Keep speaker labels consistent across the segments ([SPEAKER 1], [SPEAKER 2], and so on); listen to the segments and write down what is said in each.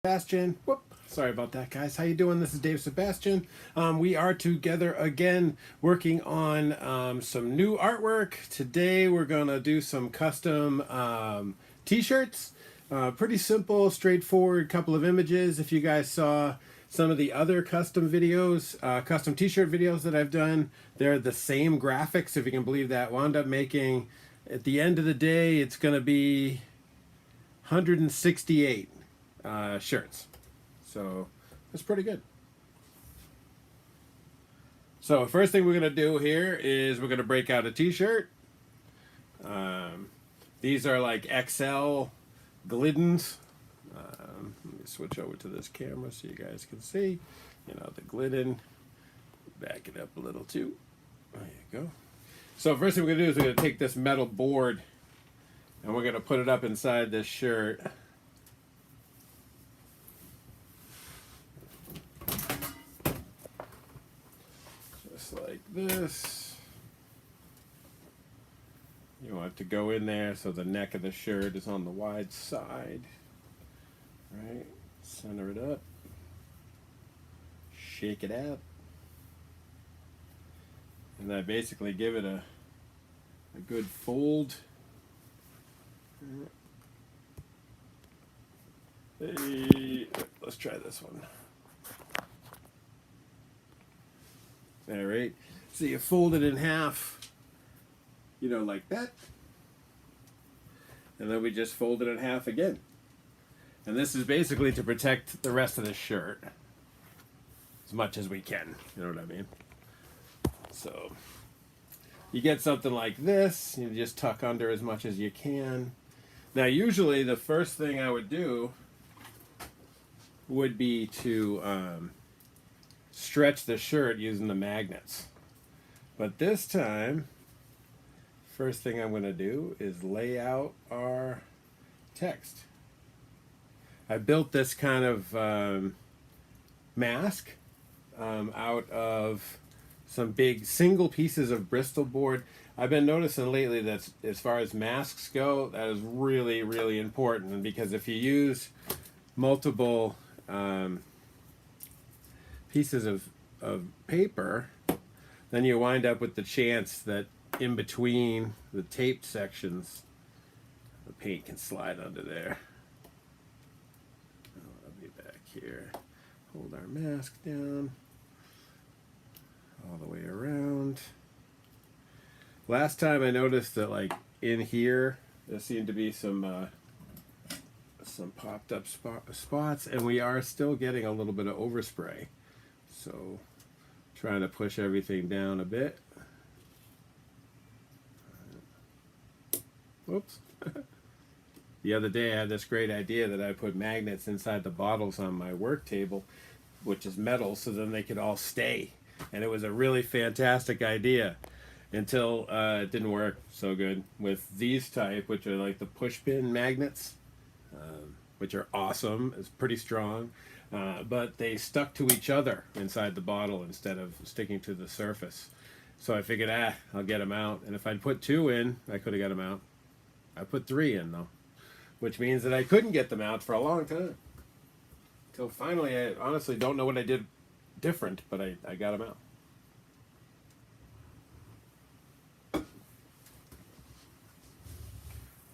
[SPEAKER 1] Sebastian. Whoop. Sorry about that, guys. How you doing? This is Dave Sebastian. We are together again working on some new artwork. Today we're going to do some custom t-shirts. Pretty simple, straightforward couple of images. If you guys saw some of the other custom videos, custom t-shirt videos that I've done, they're the same graphics, if you can believe that. Wound up making, at the end of the day, it's going to be 168 shirts. So that's pretty good. So first thing we're going to do here is we're going to break out a t-shirt. These are like XL Gliddens. Let me switch over to this camera so you guys can see. You know, the Glidden. Back it up a little too. There you go. So first thing we're going to do is we're going to take this metal board and we're going to put it up inside this shirt. Just like this. You want it to go in there so the neck of the shirt is on the wide side. Right? Center it up. Shake it out. And I basically give it a good fold. Hey, let's try this one. All right. So you fold it in half, you know, like that. And then we just fold it in half again. And this is basically to protect the rest of the shirt as much as we can. You know what I mean? So you get something like this. You just tuck under as much as you can. Now, usually the first thing I would do would be to stretch the shirt using the magnets. But this time, first thing I'm going to do is lay out our text. I built this kind of mask out of some big single pieces of Bristol board. I've been noticing lately that as far as masks go, that is really, really important, because if you use multiple pieces of paper, then you wind up with the chance that in between the taped sections, the paint can slide under there. I'll be back here. Hold our mask down all the way around. Last time I noticed that, like, in here there seemed to be some popped up spots, and we are still getting a little bit of overspray. So trying to push everything down a bit. Whoops. The other day I had this great idea that I put magnets inside the bottles on my work table, which is metal, so then they could all stay. And it was a really fantastic idea until it didn't work so good with these type, which are like the push pin magnets, which are awesome. It's pretty strong, but they stuck to each other inside the bottle instead of sticking to the surface. So I figured, I'll get them out. And if I'd put 2 in, I could have got them out. I put 3 in though, which means that I couldn't get them out for a long time. Until finally, I honestly don't know what I did different, but I got them out.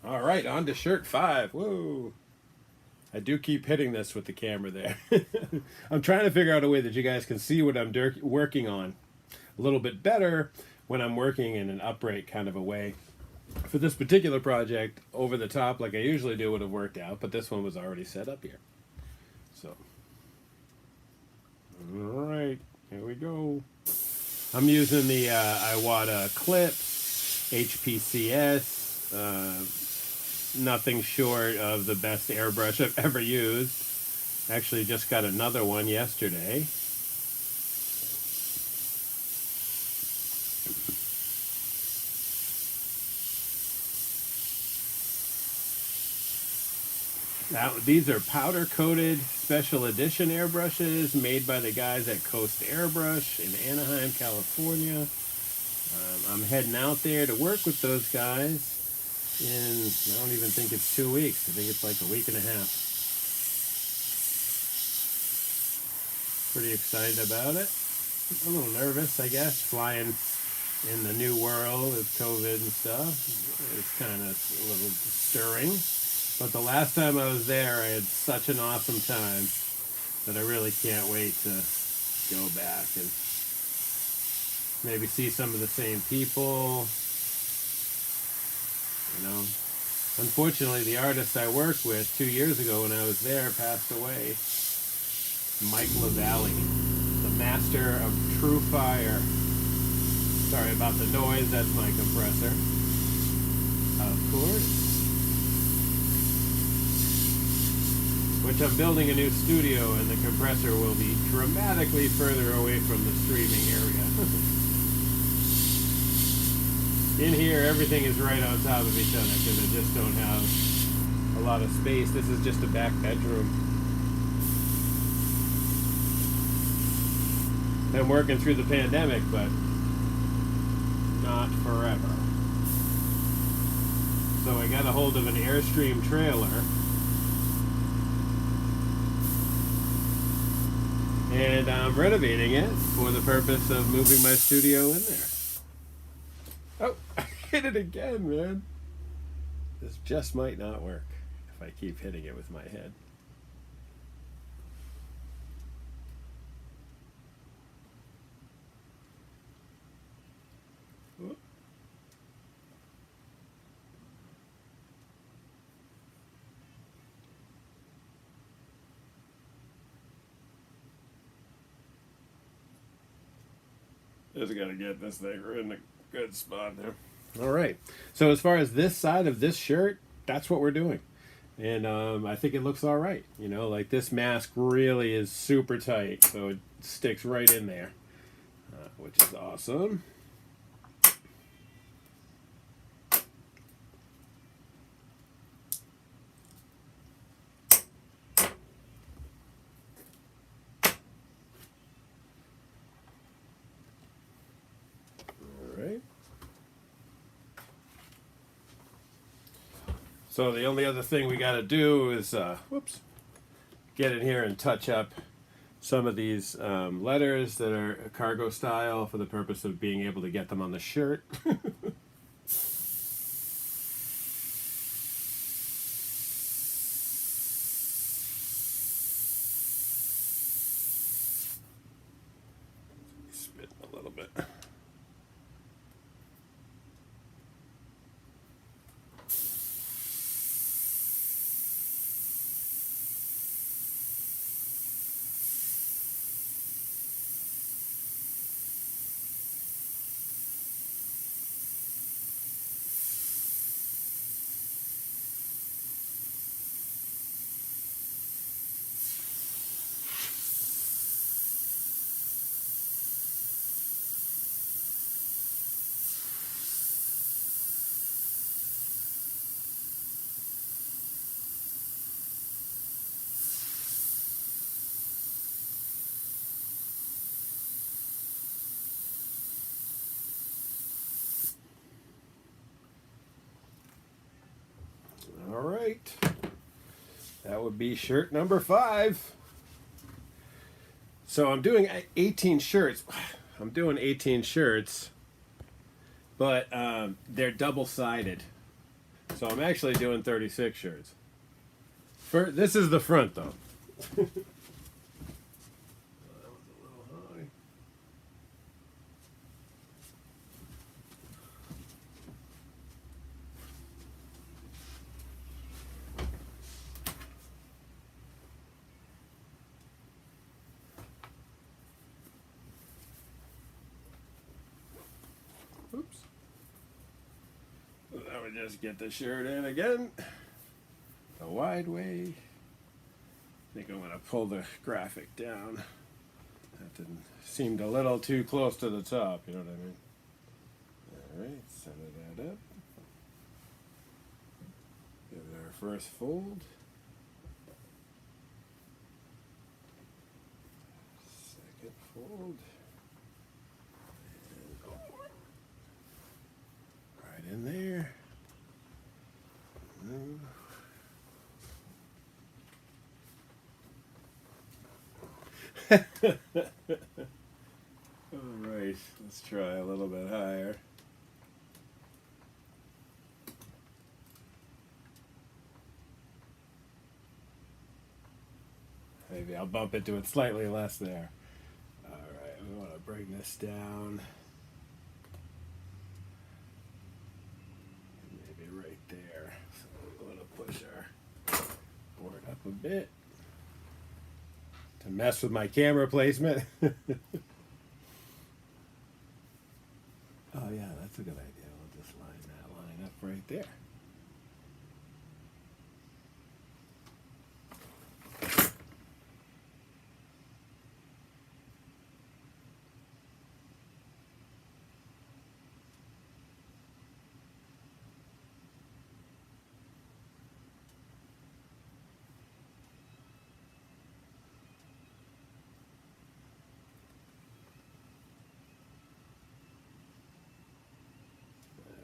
[SPEAKER 1] All right, on to shirt 5. Whoa. I do keep hitting this with the camera there. I'm trying to figure out a way that you guys can see what I'm working on a little bit better when I'm working in an upright kind of a way. For this particular project, over the top like I usually do would have worked out, but this one was already set up here. So, all right, here we go. I'm using the Iwata Clips HPCS. Nothing short of the best airbrush I've ever used. Actually just got another one yesterday. Now, these are powder coated special edition airbrushes made by the guys at Coast Airbrush in Anaheim, California. I'm heading out there to work with those guys in, I don't even think it's 2 weeks. I think it's like a week and a half. Pretty excited about it. A little nervous, I guess, flying in the new world with COVID and stuff. It's kind of a little stirring. But the last time I was there, I had such an awesome time that I really can't wait to go back and maybe see some of the same people. You know, unfortunately, the artist I worked with 2 years ago when I was there passed away. Mike LaValle, the master of true fire. Sorry about the noise, that's my compressor. Of course. Which I'm building a new studio and the compressor will be dramatically further away from the streaming area. In here, everything is right on top of each other because I just don't have a lot of space. This is just a back bedroom. I'm working through the pandemic, but not forever. So I got a hold of an Airstream trailer and I'm renovating it for the purpose of moving my studio in there. Oh, I hit it again, man. This just might not work if I keep hitting it with my head. Whoop. Just gotta get this thing in a good spot there. All right. So as far as this side of this shirt, that's what we're doing. And I think it looks all right. You know, like this mask really is super tight, so it sticks right in there, which is awesome. So the only other thing we got to do is, get in here and touch up some of these letters that are cargo style for the purpose of being able to get them on the shirt. Spit a little bit. All right, that would be shirt number 5. So I'm doing 18 shirts. I'm doing 18 shirts, but they're double-sided. So I'm actually doing 36 shirts. This is the front, though. That was a little high. Oops. So that would just get the shirt in again. The wide way. I think I'm going to pull the graphic down. That seemed a little too close to the top, you know what I mean? Alright, center that up. Give it our first fold. Second fold. Right in there. Alright, let's try a little bit higher. Maybe I'll bump into it slightly less there. Alright, we want to bring this down. Maybe right there. So we want to push our board up a bit to mess with my camera placement. Oh yeah, that's a good idea. We'll just line that line up right there.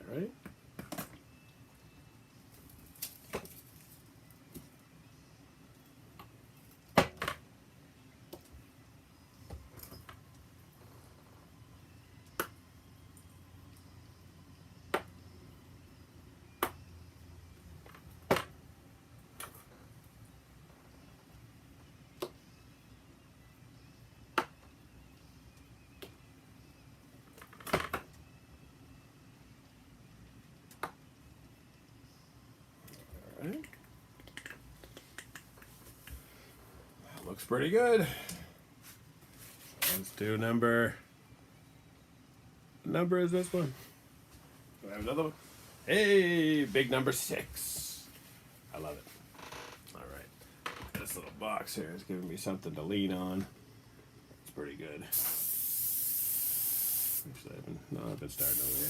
[SPEAKER 1] All right. All right. That looks pretty good. Let's do number is this one? Do I have another one? Hey, big number 6. I love it. All right. This little box here is giving me something to lean on. It's pretty good. Actually, I've been starting over here.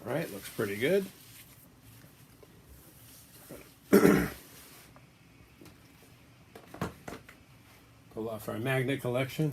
[SPEAKER 1] All right, looks pretty good. Pull off our magnet collection.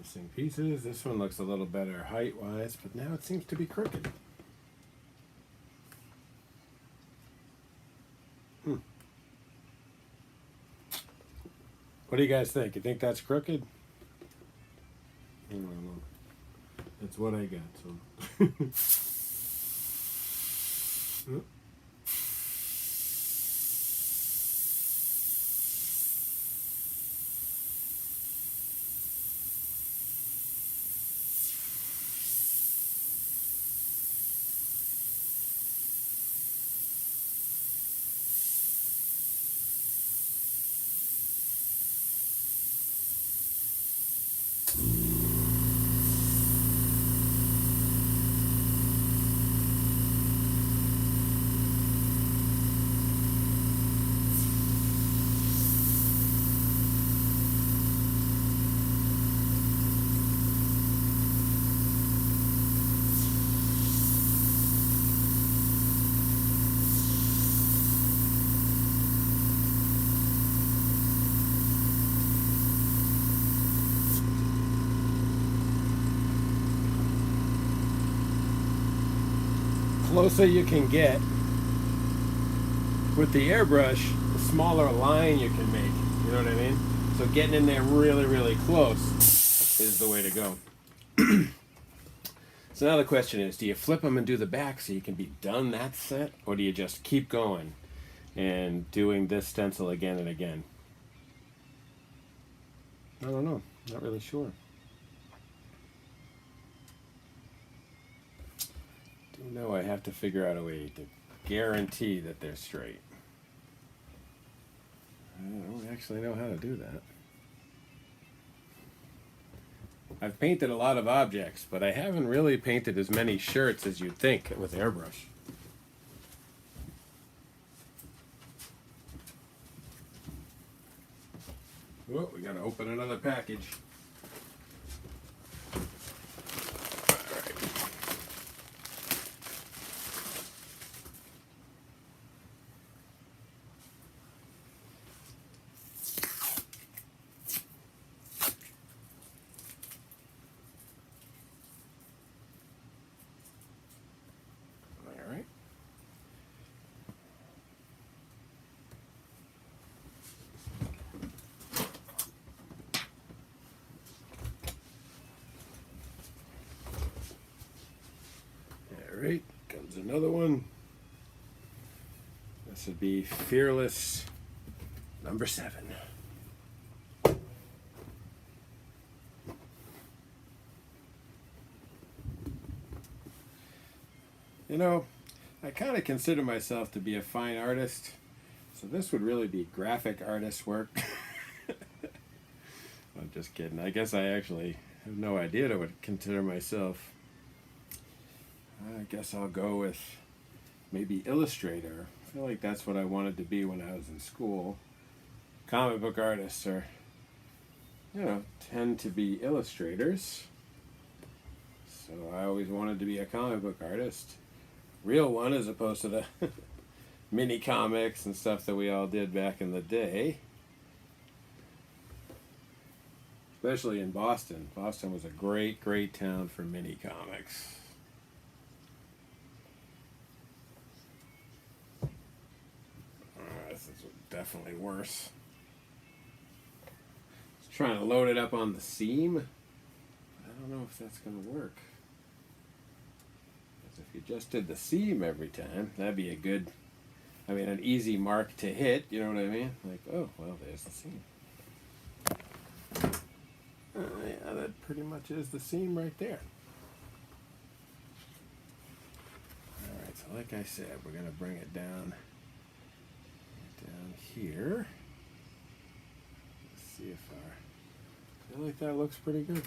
[SPEAKER 1] Missing pieces. This one looks a little better height-wise, but now it seems to be crooked. What do you guys think? You think that's crooked? I don't know. That's what I got. So. Closer you can get with the airbrush, the smaller line you can make. You know what I mean? So getting in there really, really close is the way to go. So now the question is, do you flip them and do the back so you can be done that set? Or do you just keep going and doing this stencil again and again? I don't know. Not really sure. No, I have to figure out a way to guarantee that they're straight. I don't actually know how to do that. I've painted a lot of objects, but I haven't really painted as many shirts as you'd think with airbrush. Oh, we gotta open another package. Alright, comes another one. This would be Fearless number 7. You know, I kind of consider myself to be a fine artist, so this would really be graphic artist work. I'm just kidding. I guess I actually have no idea what I would consider myself. I guess I'll go with maybe illustrator. I feel like that's what I wanted to be when I was in school. Comic book artists are, tend to be illustrators. So I always wanted to be a comic book artist. Real one, as opposed to the mini comics and stuff that we all did back in the day. Especially in Boston. Boston was a great, great town for mini comics. This is definitely worse. Just trying to load it up on the seam. I don't know if that's going to work. Because if you just did the seam every time, that'd be an easy mark to hit. You know what I mean? Like, oh, well, there's the seam. Yeah, that pretty much is the seam right there. Alright, so like I said, we're going to bring it down here. Let's see if I feel like that looks pretty good.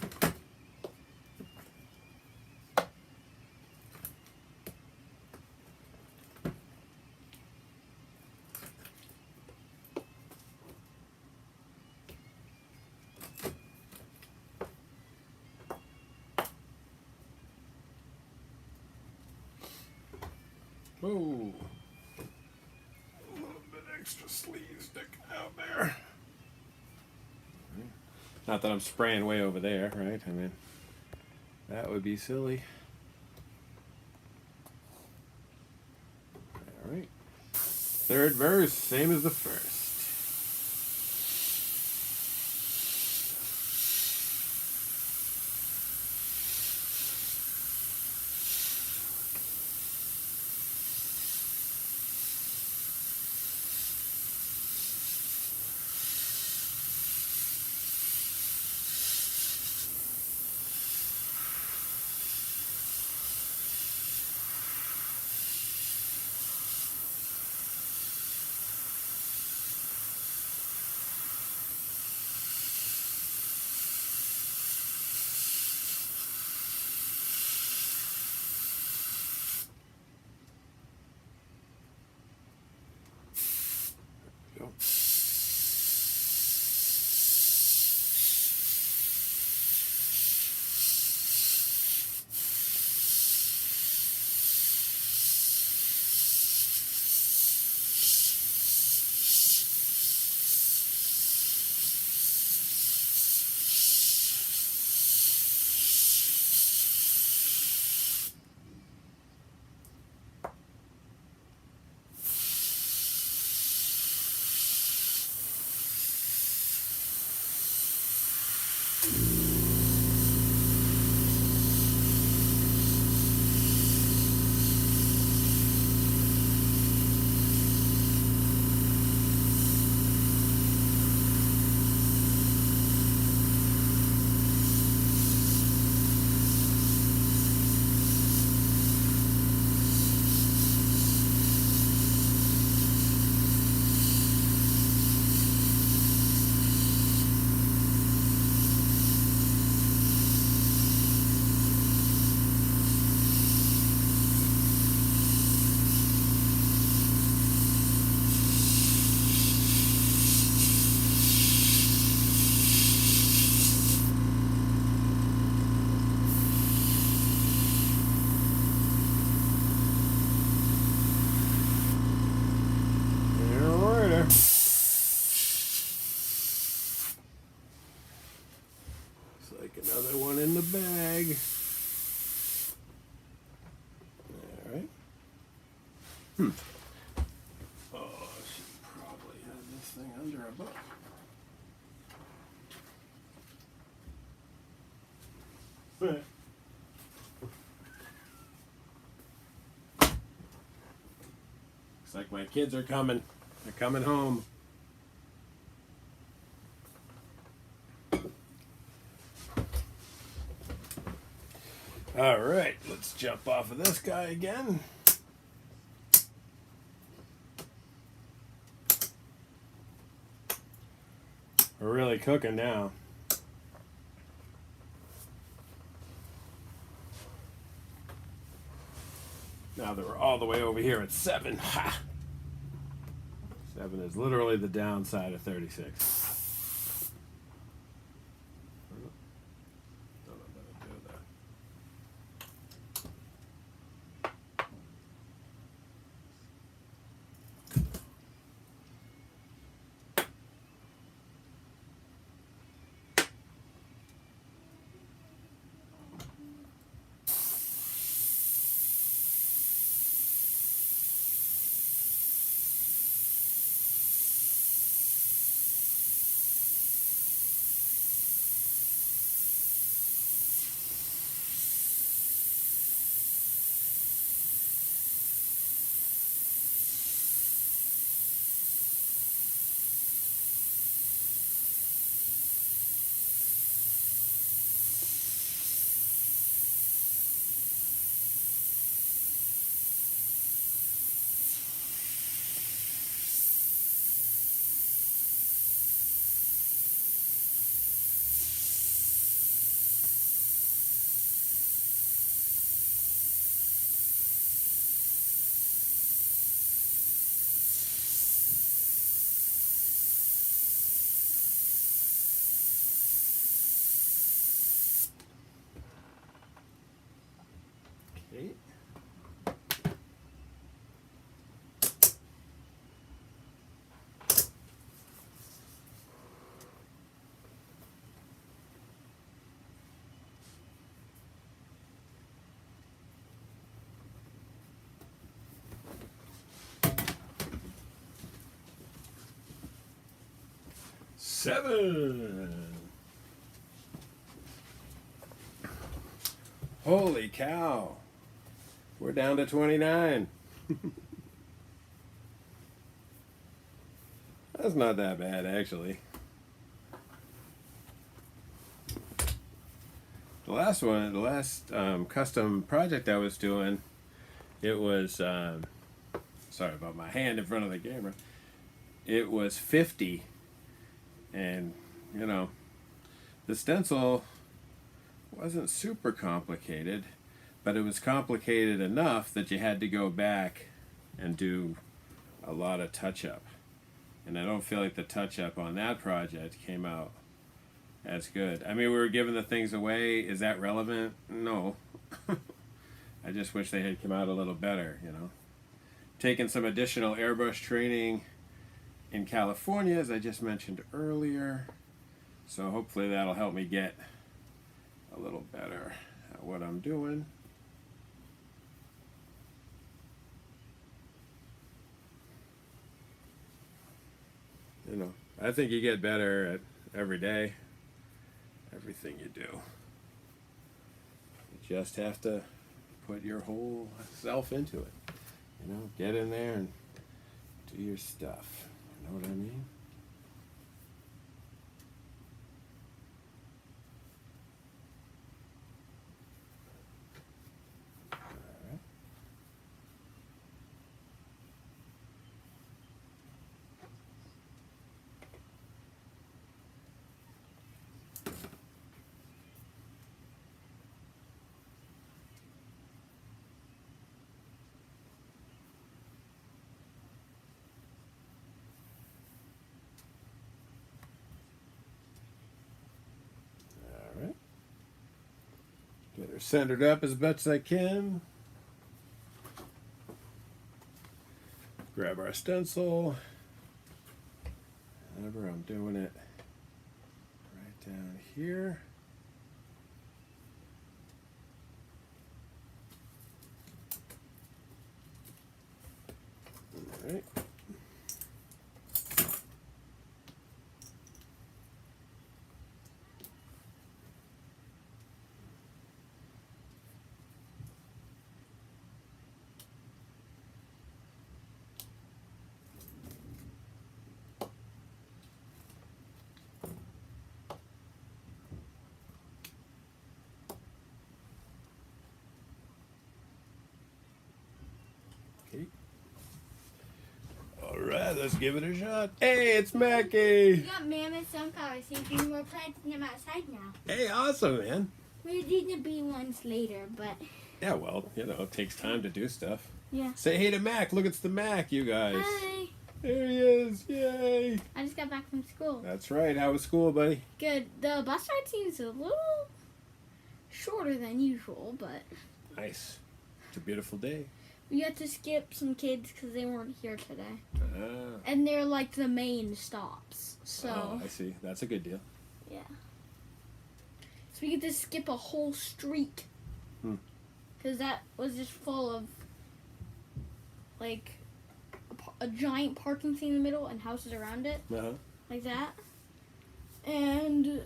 [SPEAKER 1] Whoa. Extra sleeve sticking out there. Not that I'm spraying way over there, right? I mean, that would be silly. All right. Third verse, same as the first. Go. Looks like another one in the bag. All right. Oh, I should probably have this thing under a book. Looks like my kids are coming. They're coming home. All right, let's jump off of this guy again. We're really cooking now. Now that we're all the way over here at 7. Ha! 7 is literally the downside of 36. 7. Holy cow. We're down to 29. That's not that bad, actually. The last custom project I was doing, it was, sorry about my hand in front of the camera. It was 50. And, you know, the stencil wasn't super complicated, but it was complicated enough that you had to go back and do a lot of touch-up. And I don't feel like the touch-up on that project came out as good. I mean, we were giving the things away. Is that relevant? No. I just wish they had come out a little better, you know. Taking some additional airbrush training in California, as I just mentioned earlier. So hopefully that'll help me get a little better at what I'm doing. You know, I think you get better at every day, everything you do. You just have to put your whole self into it. You know, get in there and do your stuff. You know what I mean? Get her centered up as best as I can. Grab our stencil. Whenever I'm doing it right down here. All right. Alright, let's give it a shot. Hey, it's Mackie!
[SPEAKER 2] We got mammoth sunflower seeds and we're planting them outside now.
[SPEAKER 1] Hey, awesome, man.
[SPEAKER 2] We're doing the bee ones later, but...
[SPEAKER 1] Yeah, well, you know, it takes time to do stuff.
[SPEAKER 2] Yeah.
[SPEAKER 1] Say hey to Mac. Look, it's the Mac, you guys.
[SPEAKER 2] Hi!
[SPEAKER 1] There he is. Yay!
[SPEAKER 2] I just got back from school.
[SPEAKER 1] That's right. How was school, buddy?
[SPEAKER 2] Good. The bus ride seems a little shorter than usual, but...
[SPEAKER 1] Nice. It's a beautiful day.
[SPEAKER 2] We had to skip some kids because they weren't here today.
[SPEAKER 1] Ah.
[SPEAKER 2] And they're like the main stops, so...
[SPEAKER 1] Oh, I see. That's a good deal.
[SPEAKER 2] Yeah. So we get to skip a whole street. Because that was just full of, like, a giant parking thing in the middle and houses around it.
[SPEAKER 1] Uh-huh.
[SPEAKER 2] Like that. And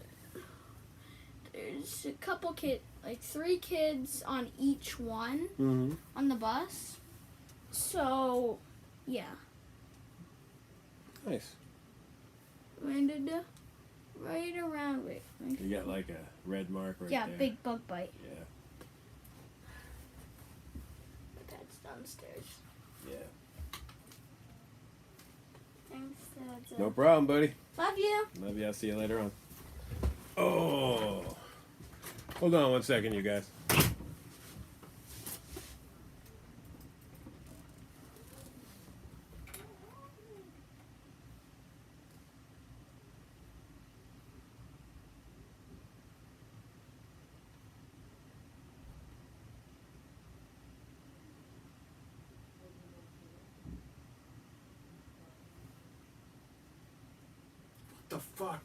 [SPEAKER 2] there's a couple kids, like 3 kids on each one on the bus. So, yeah.
[SPEAKER 1] Nice.
[SPEAKER 2] Landed right around. Wait.
[SPEAKER 1] You got like a red mark right there.
[SPEAKER 2] Yeah, big bug bite.
[SPEAKER 1] Yeah.
[SPEAKER 2] That's downstairs.
[SPEAKER 1] Yeah.
[SPEAKER 2] Thanks, Dad.
[SPEAKER 1] No problem, buddy.
[SPEAKER 2] Love you.
[SPEAKER 1] Love you. I'll see you later on. Oh. Hold on one second, you guys. What the fuck?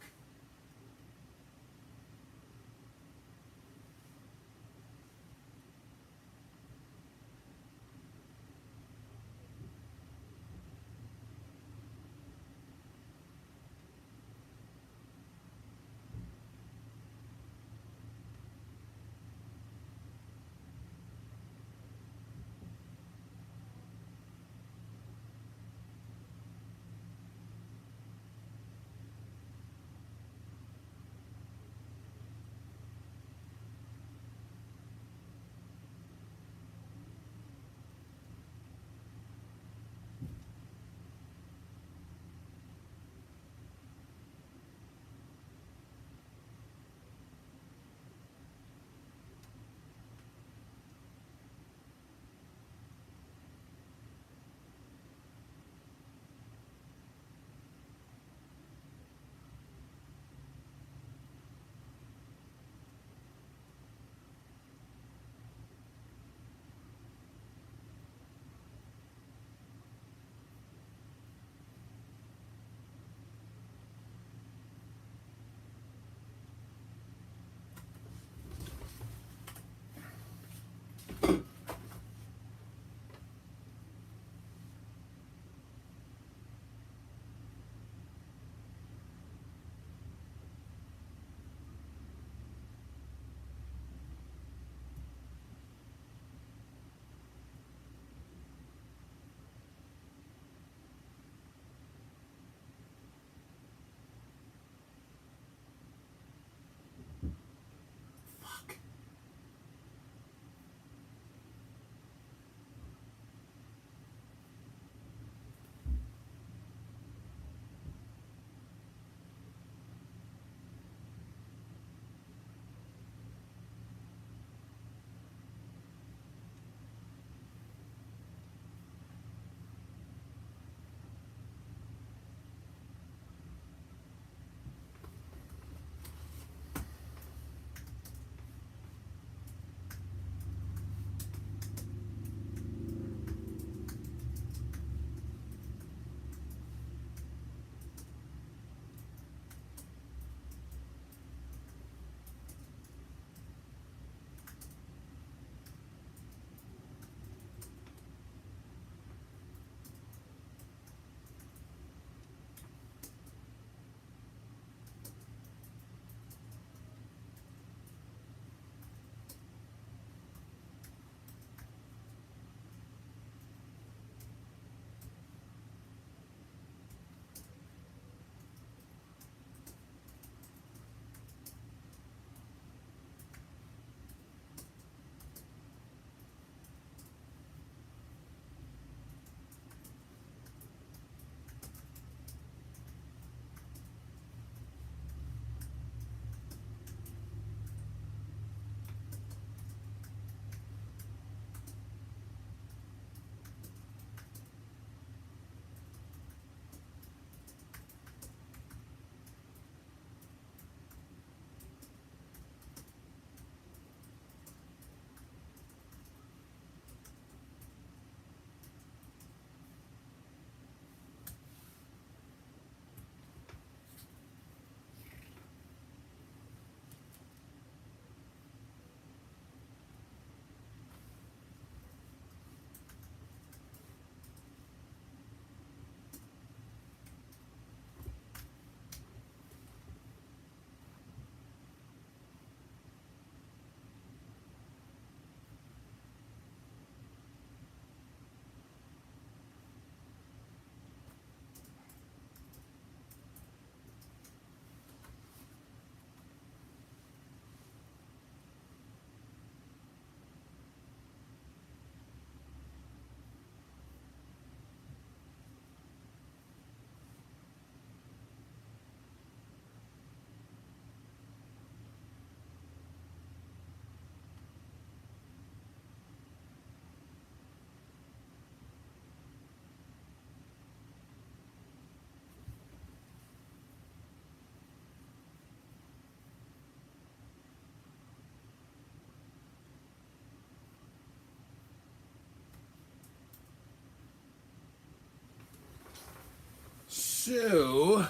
[SPEAKER 1] So,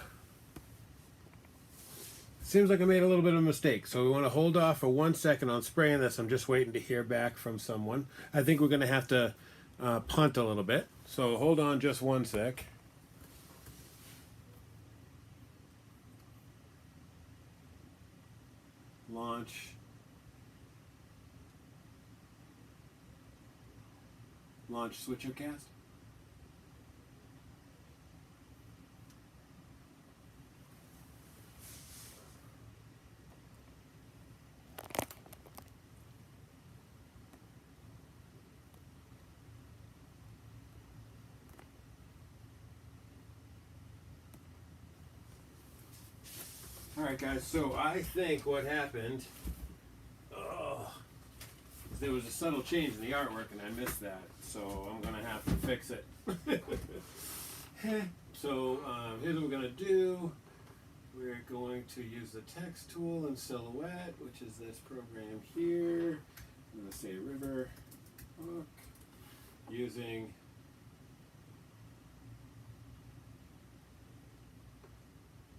[SPEAKER 1] seems like I made a little bit of a mistake. So we want to hold off for 1 second on spraying this. I'm just waiting to hear back from someone. I think we're going to have to punt a little bit. So hold on just 1 sec. Launch. Launch SwitcherCast. Alright guys, so I think what happened is there was a subtle change in the artwork and I missed that, so I'm going to have to fix it. So here's what we're going to do. We're going to use the text tool in Silhouette, which is this program here. I'm going to say river hook using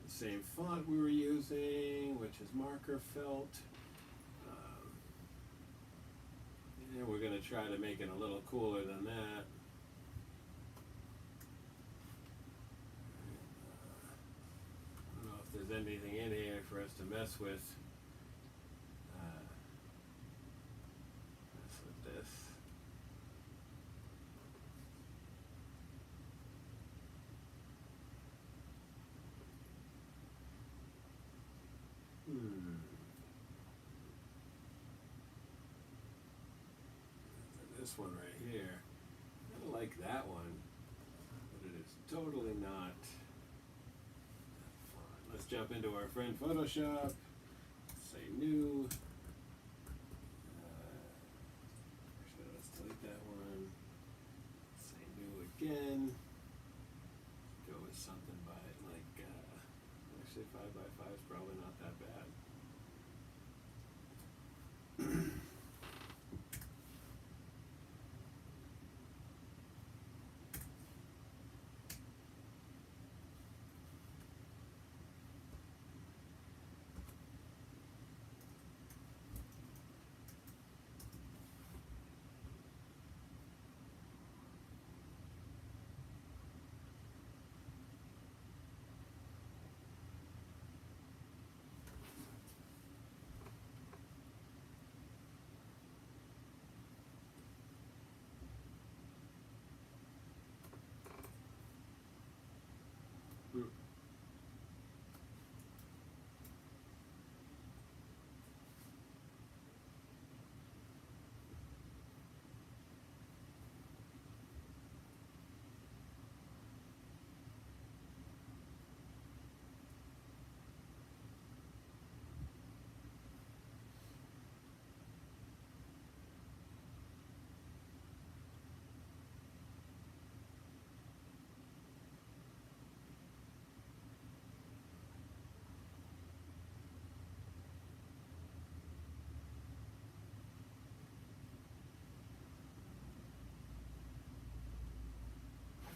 [SPEAKER 1] same font we were using, which is marker felt. And we're going to try to make it a little cooler than that. I don't know if there's anything in here for us to mess with. Mess with this. This one right here. I don't like that one, but it is totally not that fun. Let's jump into our friend Photoshop. Say new. Actually, let's delete that one. Say new again. Go with something by like. Actually, 5x5 is probably not that bad.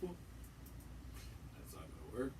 [SPEAKER 1] That's not going to work.